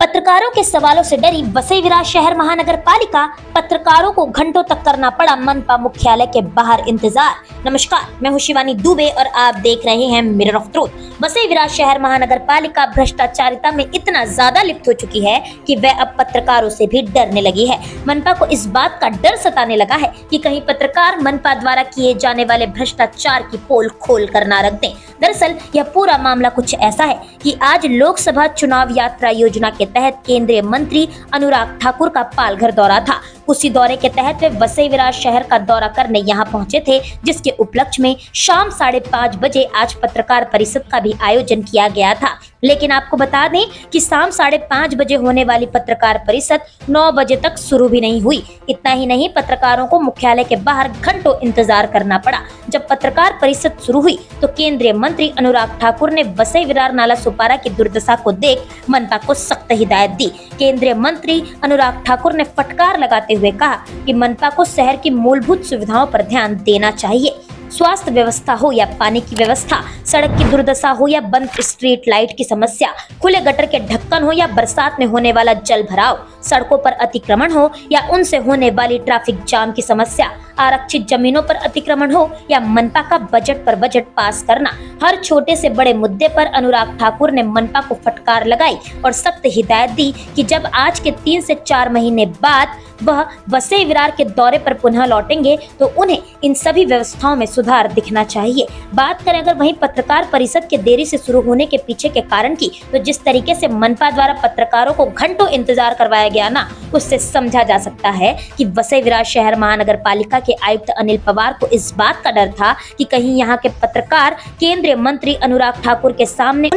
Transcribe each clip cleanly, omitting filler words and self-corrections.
पत्रकारों के सवालों से डरी वसई विरार शहर महानगर पालिका, पत्रकारों को घंटों तक करना पड़ा मनपा मुख्यालय के बाहर इंतजार। नमस्कार, मैं हूं शिवानी दुबे और आप देख रहे हैं mirror of truth. Vasai Virar शहर महानगर पालिका भ्रष्टाचारिता में इतना ज्यादा लिप्त हो चुकी है कि वह अब पत्रकारों से भी डरने लगी है। मनपा को इस बात का डर सताने लगा है कि कहीं पत्रकार मनपा द्वारा किए जाने वाले भ्रष्टाचार की पोल खोल कर ना रख दें। दरअसल यह पूरा मामला कुछ ऐसा है कि आज लोकसभा चुनाव यात्रा योजना के तहत केंद्रीय मंत्री अनुराग ठाकुर का पालघर दौरा था। उसी दौरे के तहत वे वसई विरार शहर का दौरा करने यहाँ पहुंचे थे, जिसके उपलक्ष्य में शाम 5:30 बजे आज पत्रकार परिषद का भी आयोजन किया गया था। लेकिन आपको बता दें कि शाम 5:30 बजे होने वाली पत्रकार परिषद 9 बजे तक शुरू भी नहीं हुई। इतना ही नहीं, पत्रकारों को मुख्यालय के बाहर घंटों इंतजार करना पड़ा। जब पत्रकार परिषद शुरू हुई तो केंद्रीय मंत्री अनुराग ठाकुर ने वसई विरार नाला सुपारा की दुर्दशा को देख मनपा को सख्त हिदायत दी। केंद्रीय मंत्री अनुराग ठाकुर ने फटकार लगाते हुए कहा कि मनपा को शहर की मूलभूत सुविधाओं पर ध्यान देना चाहिए। स्वास्थ्य व्यवस्था हो या पानी की व्यवस्था, सड़क की दुर्दशा हो या बंद स्ट्रीट लाइट की समस्या, खुले गटर के ढक्कन हो या बरसात में होने वाला जल भराव, सड़कों पर अतिक्रमण हो या उनसे होने वाली ट्रैफिक जाम की समस्या, आरक्षित जमीनों पर अतिक्रमण हो या मनपा का बजट पर बजट पास करना, हर छोटे से बड़े मुद्दे पर अनुराग ठाकुर ने मनपा को फटकार लगाई और सख्त हिदायत दी कि जब आज के 3 से 4 महीने बाद वह वसई विरार के दौरे पर पुनः लौटेंगे तो उन्हें इन सभी व्यवस्थाओं में सुधार दिखना चाहिए। बात करें अगर वहीं पत्रकार परिषद के देरी से शुरू होने के पीछे के कारण की, तो जिस तरीके से मनपा द्वारा पत्रकारों को घंटों इंतजार करवाया गया ना, उससे समझा जा सकता है कि वसई विरार शहर महानगर पालिका के आयुक्त अनिल पवार को इस बात का डर था कि कहीं यहाँ के पत्रकार केंद्रीय मंत्री अनुराग ठाकुर के सामने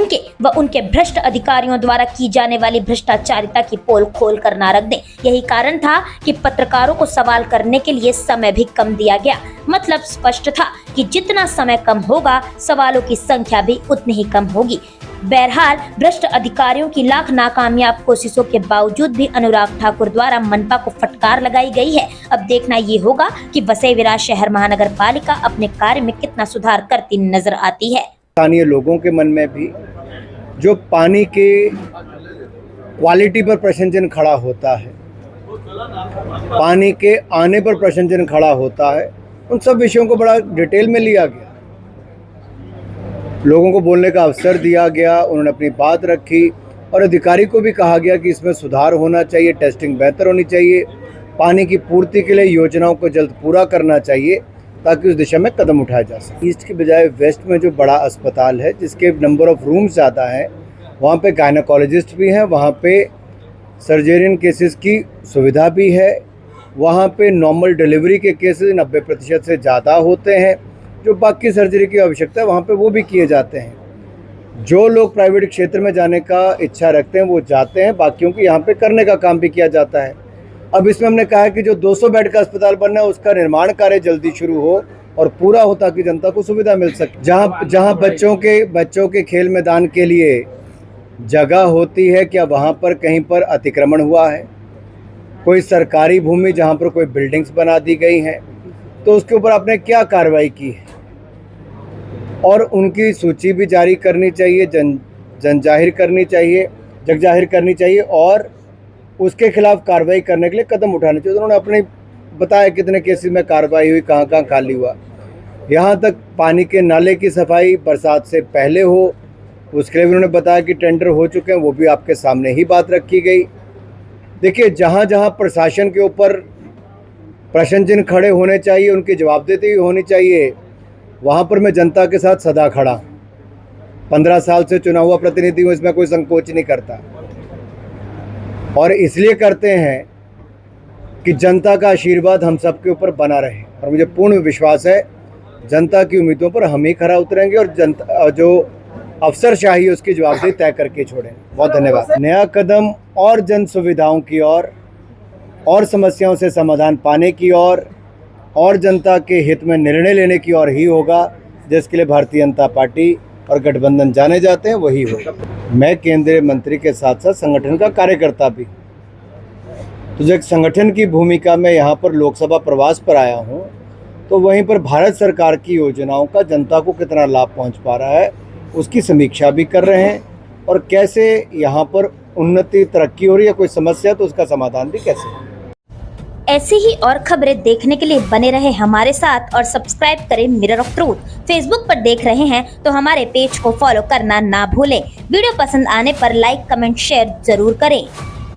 उनके भ्रष्ट अधिकारियों द्वारा की जाने वाली भ्रष्टाचारिता की पोल खोल कर ना रख दें। यही कारण था कि पत्रकारों को सवाल करने के लिए समय भी कम दिया गया। मतलब स्पष्ट था कि जितना समय कम होगा, सवालों की संख्या भी उतनी ही कम होगी। बहरहाल भ्रष्ट अधिकारियों की लाख नाकामयाब कोशिशों के बावजूद भी अनुराग ठाकुर द्वारा मनपा को फटकार लगाई गई है। अब देखना ये होगा कि वसई विरार शहर महानगर पालिका अपने कार्य में कितना सुधार करती नजर आती है। स्थानीय लोगों के मन में भी जो पानी के क्वालिटी पर प्रश्नचिन्ह खड़ा होता है, पानी के आने पर प्रश्नचिन्ह खड़ा होता है, उन सब विषयों को बड़ा डिटेल में लिया गया, लोगों को बोलने का अवसर दिया गया, उन्होंने अपनी बात रखी और अधिकारी को भी कहा गया कि इसमें सुधार होना चाहिए, टेस्टिंग बेहतर होनी चाहिए, पानी की पूर्ति के लिए योजनाओं को जल्द पूरा करना चाहिए ताकि उस दिशा में कदम उठाया जा सके। ईस्ट के बजाय वेस्ट में जो बड़ा अस्पताल है, जिसके नंबर ऑफ रूम्स ज़्यादा हैं, वहाँ पे गायनोकोलॉजिस्ट भी हैं, वहाँ पे सर्जेरियन केसेस की सुविधा भी है, वहाँ पे नॉर्मल डिलीवरी के केसेस 90% से ज़्यादा होते हैं। जो बाकी सर्जरी की आवश्यकता है वहाँ पे वो भी किए जाते हैं। जो लोग प्राइवेट क्षेत्र में जाने का इच्छा रखते हैं वो जाते हैं, बाकियों की यहाँ पे करने का काम भी किया जाता है। अब इसमें हमने कहा है कि जो 200 बेड का अस्पताल बनना है उसका निर्माण कार्य जल्दी शुरू हो और पूरा हो ताकि जनता को सुविधा मिल सके। जहाँ बच्चों के खेल मैदान के लिए जगह होती है, क्या वहाँ पर कहीं पर अतिक्रमण हुआ है? कोई सरकारी भूमि जहाँ पर कोई बिल्डिंग्स बना दी गई हैं, तो उसके ऊपर आपने क्या कार्रवाई की है? और उनकी सूची भी जारी करनी चाहिए, जग जाहिर करनी चाहिए और उसके खिलाफ कार्रवाई करने के लिए कदम उठाने चाहिए। उन्होंने अपने बताया कितने केसेस में कार्रवाई हुई, कहाँ कहाँ खाली हुआ। यहाँ तक पानी के नाले की सफाई बरसात से पहले हो, उसके लिए उन्होंने बताया कि टेंडर हो चुके हैं, वो भी आपके सामने ही बात रखी गई। देखिए, जहाँ जहाँ प्रशासन के ऊपर प्रश्न चिन्ह खड़े होने चाहिए, उनकी जवाबदेही होनी चाहिए, वहाँ पर मैं जनता के साथ सदा खड़ा। 15 साल से चुना हुआ प्रतिनिधि हूँ, इसमें कोई संकोच नहीं करता और इसलिए करते हैं कि जनता का आशीर्वाद हम सबके ऊपर बना रहे और मुझे पूर्ण विश्वास है जनता की उम्मीदों पर हम ही खरा उतरेंगे और जनता जो अफसरशाही है उसकी जवाबदेही तय करके छोड़ें। बहुत धन्यवाद। नया कदम और जन सुविधाओं की ओर और समस्याओं से समाधान पाने की ओर और जनता के हित में निर्णय लेने की ओर ही होगा, जिसके लिए भारतीय जनता पार्टी और गठबंधन जाने जाते हैं, वही होगा। मैं केंद्रीय मंत्री के साथ साथ संगठन का कार्यकर्ता भी, तो जो एक संगठन की भूमिका में यहाँ पर लोकसभा प्रवास पर आया हूँ, तो वहीं पर भारत सरकार की योजनाओं का जनता को कितना लाभ पहुँच पा रहा है उसकी समीक्षा भी कर रहे हैं और कैसे यहाँ पर उन्नति तरक्की हो रही है, कोई समस्या तो उसका समाधान भी कैसे। ऐसी ही और खबरें देखने के लिए बने रहे हमारे साथ और सब्सक्राइब करें मिरर ऑफ ट्रूथ। फेसबुक पर देख रहे हैं तो हमारे पेज को फॉलो करना ना भूलें। वीडियो पसंद आने पर लाइक, कमेंट, शेयर जरूर करें।